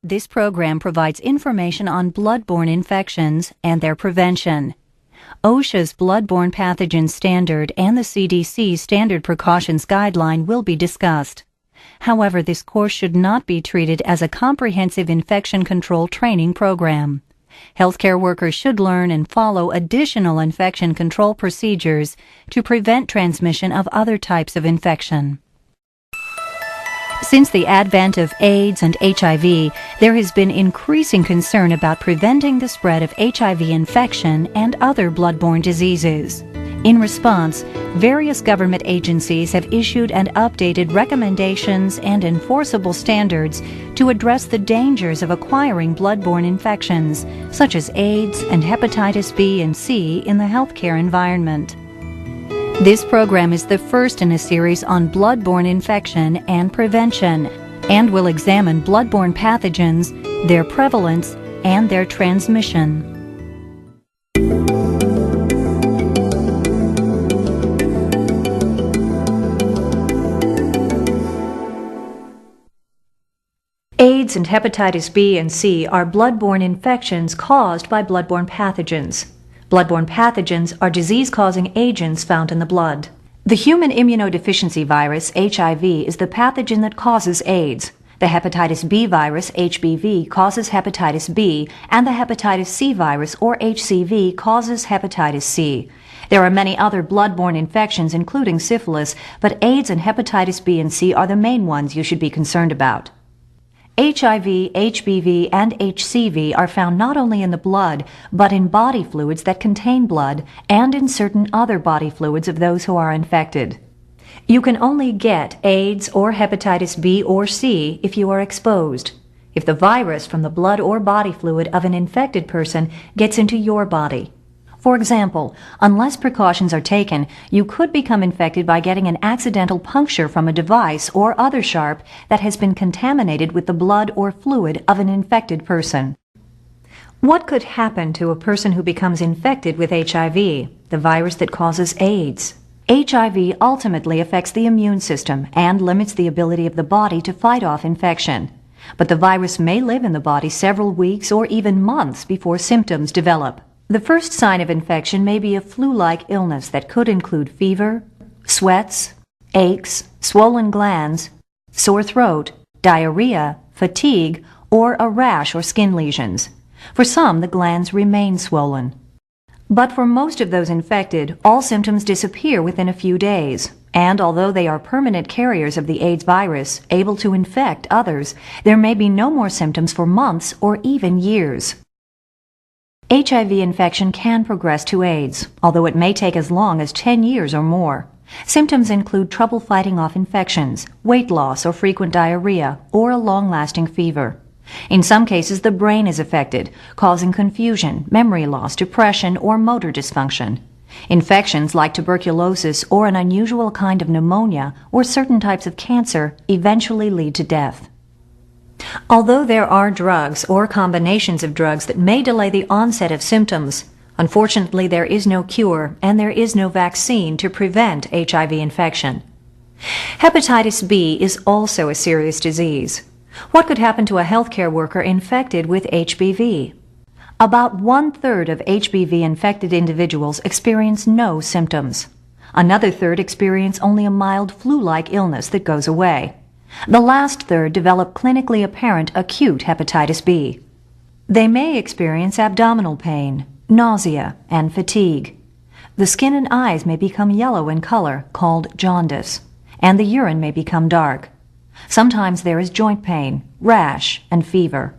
This program provides information on bloodborne infections and their prevention. OSHA's Bloodborne Pathogens Standard and the CDC Standard Precautions Guideline will be discussed. However, this course should not be treated as a comprehensive infection control training program. Healthcare workers should learn and follow additional infection control procedures to prevent transmission of other types of infection. Since the advent of AIDS and HIV, there has been increasing concern about preventing the spread of HIV infection and other bloodborne diseases. In response, various government agencies have issued and updated recommendations and enforceable standards to address the dangers of acquiring bloodborne infections, such as AIDS and hepatitis B and C, in the healthcare environment. This program is the first in a series on bloodborne infection and prevention, and will examine bloodborne pathogens, their prevalence, and their transmission. AIDS and hepatitis B and C are bloodborne infections caused by bloodborne pathogens. Bloodborne pathogens are disease-causing agents found in the blood. The human immunodeficiency virus, HIV, is the pathogen that causes AIDS. The hepatitis B virus, HBV, causes hepatitis B, and the hepatitis C virus, or HCV, causes hepatitis C. There are many other bloodborne infections, including syphilis, but AIDS and hepatitis B and C are the main ones you should be concerned about. HIV, HBV, and HCV are found not only in the blood, but in body fluids that contain blood and in certain other body fluids of those who are infected. You can only get AIDS or hepatitis B or C if you are exposed. If the virus from the blood or body fluid of an infected person gets into your body. For example, unless precautions are taken, you could become infected by getting an accidental puncture from a device or other sharp that has been contaminated with the blood or fluid of an infected person. What could happen to a person who becomes infected with HIV, the virus that causes AIDS? HIV ultimately affects the immune system and limits the ability of the body to fight off infection. But the virus may live in the body several weeks or even months before symptoms develop. The first sign of infection may be a flu-like illness that could include fever, sweats, aches, swollen glands, sore throat, diarrhea, fatigue, or a rash or skin lesions. For some, the glands remain swollen. But for most of those infected, all symptoms disappear within a few days. And although they are permanent carriers of the AIDS virus, able to infect others, there may be no more symptoms for months or even years. HIV infection can progress to AIDS, although it may take as long as 10 years or more. Symptoms include trouble fighting off infections, weight loss or frequent diarrhea, or a long-lasting fever. In some cases, the brain is affected, causing confusion, memory loss, depression, or motor dysfunction. Infections like tuberculosis or an unusual kind of pneumonia or certain types of cancer eventually lead to death. Although there are drugs or combinations of drugs that may delay the onset of symptoms, unfortunately there is no cure and there is no vaccine to prevent HIV infection. Hepatitis B is also a serious disease. What could happen to a healthcare worker infected with HBV? About 1/3 of HBV-infected individuals experience no symptoms. Another third experience only a mild flu-like illness that goes away. The last third develop clinically apparent acute hepatitis B. They may experience abdominal pain, nausea, and fatigue. The skin and eyes may become yellow in color, called jaundice, and the urine may become dark. Sometimes there is joint pain, rash, and fever.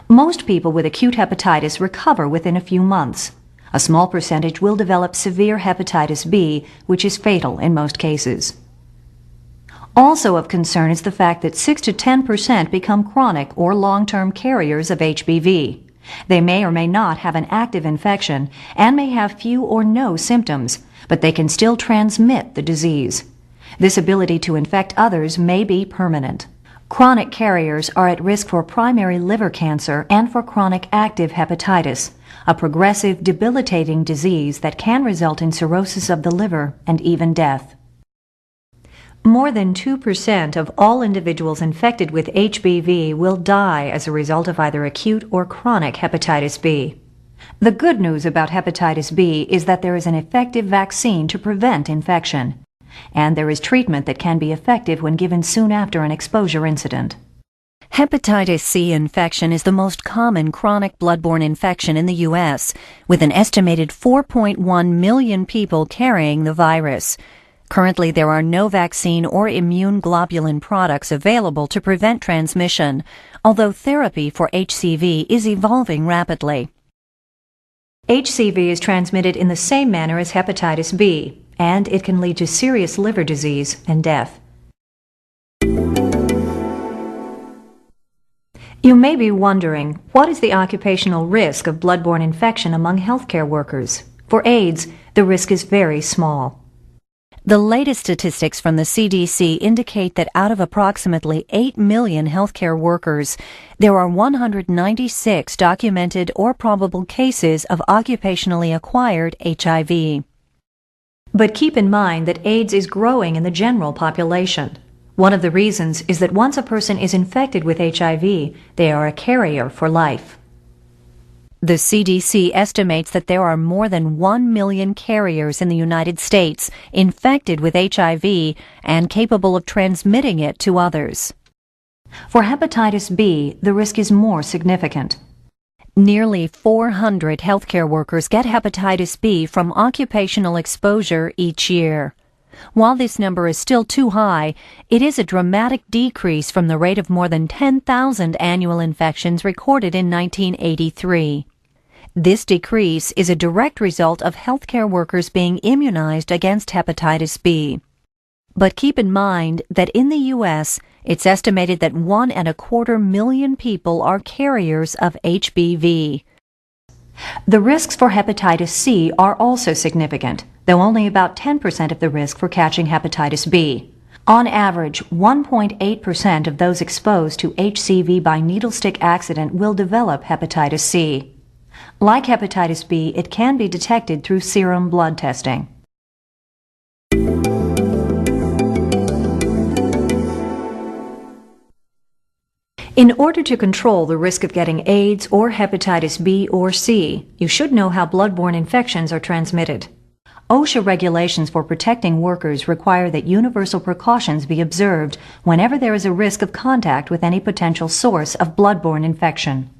Most people with acute hepatitis recover within a few months. A small percentage will develop severe hepatitis B, which is fatal in most cases. Also of concern is the fact that 6 to 10% become chronic or long-term carriers of HBV. They may or may not have an active infection and may have few or no symptoms, but they can still transmit the disease. This ability to infect others may be permanent. Chronic carriers are at risk for primary liver cancer and for chronic active hepatitis, a progressive, debilitating disease that can result in cirrhosis of the liver and even death. More than 2% of all individuals infected with HBV will die as a result of either acute or chronic hepatitis B. The good news about hepatitis B is that there is an effective vaccine to prevent infection, and there is treatment that can be effective when given soon after an exposure incident. Hepatitis C infection is the most common chronic bloodborne infection in the U.S., with an estimated 4.1 million people carrying the virus. Currently, there are no vaccine or immune globulin products available to prevent transmission, although therapy for HCV is evolving rapidly. HCV is transmitted in the same manner as hepatitis B, and it can lead to serious liver disease and death. You may be wondering, what is the occupational risk of bloodborne infection among healthcare workers? For AIDS, the risk is very small. The latest statistics from the CDC indicate that out of approximately 8 million healthcare workers, there are 196 documented or probable cases of occupationally acquired HIV. But keep in mind that AIDS is growing in the general population. One of the reasons is that once a person is infected with HIV, they are a carrier for life. The CDC estimates that there are more than 1 million carriers in the United States infected with HIV and capable of transmitting it to others. For hepatitis B, the risk is more significant. Nearly 400 healthcare workers get hepatitis B from occupational exposure each year. While this number is still too high, it is a dramatic decrease from the rate of more than 10,000 annual infections recorded in 1983. This decrease is a direct result of healthcare workers being immunized against hepatitis B. But keep in mind that in the U.S., it's estimated that 1.25 million people are carriers of HBV. The risks for hepatitis C are also significant, though only about 10% of the risk for catching hepatitis B. On average, 1.8% of those exposed to HCV by needle stick accident will develop hepatitis C. Like hepatitis B, it can be detected through serum blood testing. In order to control the risk of getting AIDS or hepatitis B or C, you should know how bloodborne infections are transmitted. OSHA regulations for protecting workers require that universal precautions be observed whenever there is a risk of contact with any potential source of bloodborne infection.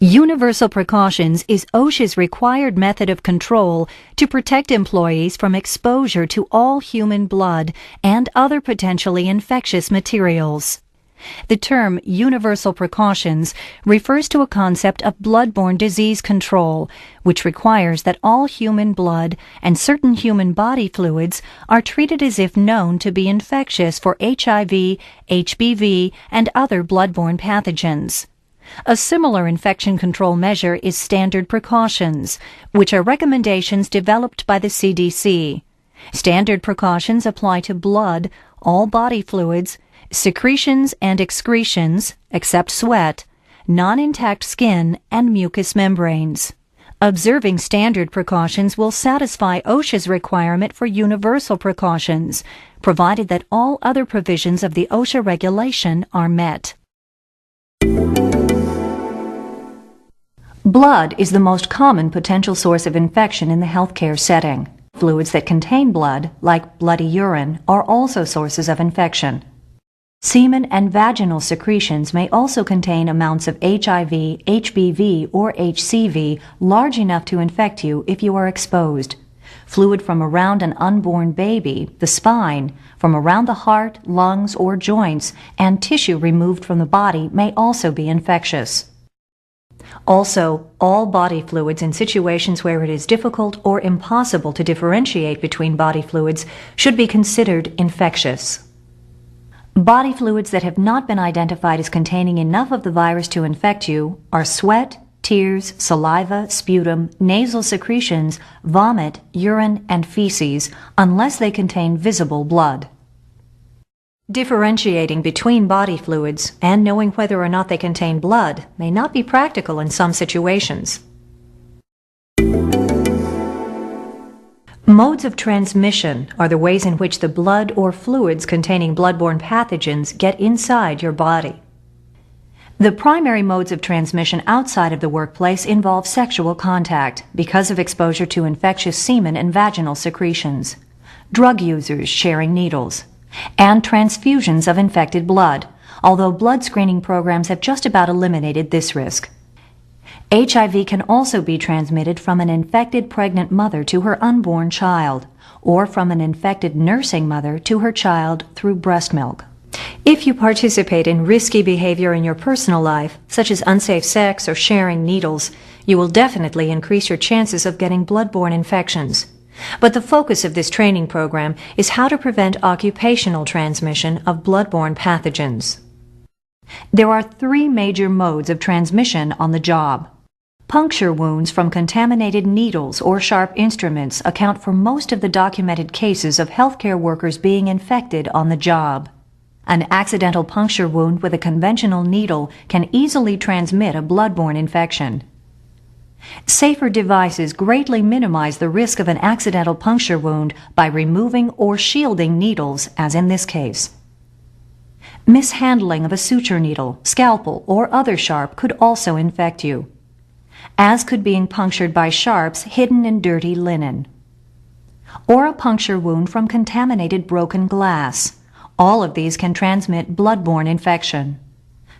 Universal precautions is OSHA's required method of control to protect employees from exposure to all human blood and other potentially infectious materials. The term universal precautions refers to a concept of bloodborne disease control, which requires that all human blood and certain human body fluids are treated as if known to be infectious for HIV, HBV, and other bloodborne pathogens. A similar infection control measure is standard precautions, which are recommendations developed by the CDC. Standard precautions apply to blood, all body fluids, secretions and excretions, except sweat, non-intact skin, and mucous membranes. Observing standard precautions will satisfy OSHA's requirement for universal precautions, provided that all other provisions of the OSHA regulation are met. Blood is the most common potential source of infection in the healthcare setting. Fluids that contain blood, like bloody urine, are also sources of infection. Semen and vaginal secretions may also contain amounts of HIV, HBV, or HCV large enough to infect you if you are exposed. Fluid from around an unborn baby, the spine, from around the heart, lungs, or joints, and tissue removed from the body may also be infectious. Also, all body fluids in situations where it is difficult or impossible to differentiate between body fluids should be considered infectious. Body fluids that have not been identified as containing enough of the virus to infect you are sweat, tears, saliva, sputum, nasal secretions, vomit, urine, and feces, unless they contain visible blood. Differentiating between body fluids and knowing whether or not they contain blood may not be practical in some situations. Modes of transmission are the ways in which the blood or fluids containing bloodborne pathogens get inside your body. The primary modes of transmission outside of the workplace involve sexual contact because of exposure to infectious semen and vaginal secretions, drug users sharing needles, and transfusions of infected blood, although blood screening programs have just about eliminated this risk. HIV can also be transmitted from an infected pregnant mother to her unborn child, or from an infected nursing mother to her child through breast milk. If you participate in risky behavior in your personal life, such as unsafe sex or sharing needles, you will definitely increase your chances of getting bloodborne infections. But the focus of this training program is how to prevent occupational transmission of bloodborne pathogens. There are 3 major modes of transmission on the job. Puncture wounds from contaminated needles or sharp instruments account for most of the documented cases of healthcare workers being infected on the job. An accidental puncture wound with a conventional needle can easily transmit a bloodborne infection. Safer devices greatly minimize the risk of an accidental puncture wound by removing or shielding needles, as in this case. Mishandling of a suture needle, scalpel, or other sharp could also infect you, as could being punctured by sharps hidden in dirty linen. Or a puncture wound from contaminated broken glass. All of these can transmit bloodborne infection.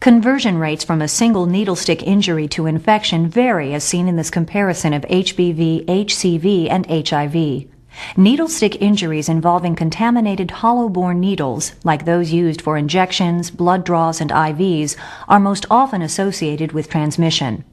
Conversion rates from a single needle stick injury to infection vary as seen in this comparison of HBV, HCV, and HIV. Needle stick injuries involving contaminated hollow-bore needles, like those used for injections, blood draws, and IVs, are most often associated with transmission.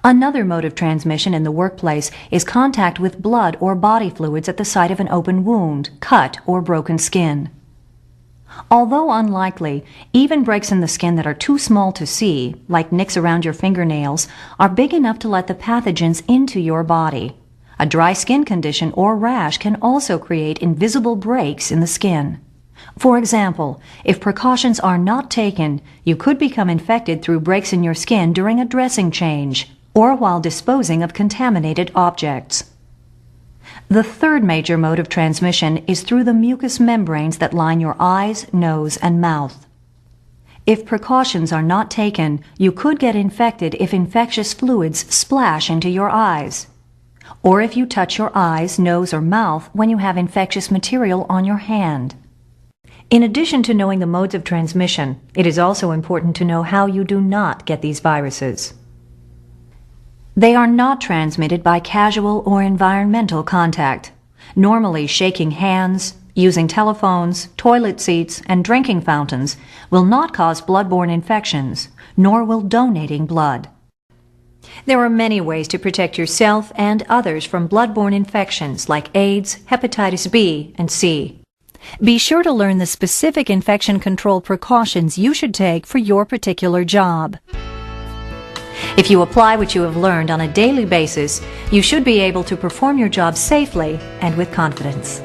Another mode of transmission in the workplace is contact with blood or body fluids at the site of an open wound, cut, or broken skin. Although unlikely, even breaks in the skin that are too small to see, like nicks around your fingernails, are big enough to let the pathogens into your body. A dry skin condition or rash can also create invisible breaks in the skin. For example, if precautions are not taken, you could become infected through breaks in your skin during a dressing change, or while disposing of contaminated objects. The third major mode of transmission is through the mucous membranes that line your eyes, nose, and mouth. If precautions are not taken, you could get infected if infectious fluids splash into your eyes, or if you touch your eyes, nose, or mouth when you have infectious material on your hand. In addition to knowing the modes of transmission, it is also important to know how you do not get these viruses. They are not transmitted by casual or environmental contact. Normally, shaking hands, using telephones, toilet seats, and drinking fountains will not cause bloodborne infections, nor will donating blood. There are many ways to protect yourself and others from bloodborne infections like AIDS, hepatitis B, and C. Be sure to learn the specific infection control precautions you should take for your particular job. If you apply what you have learned on a daily basis, you should be able to perform your job safely and with confidence.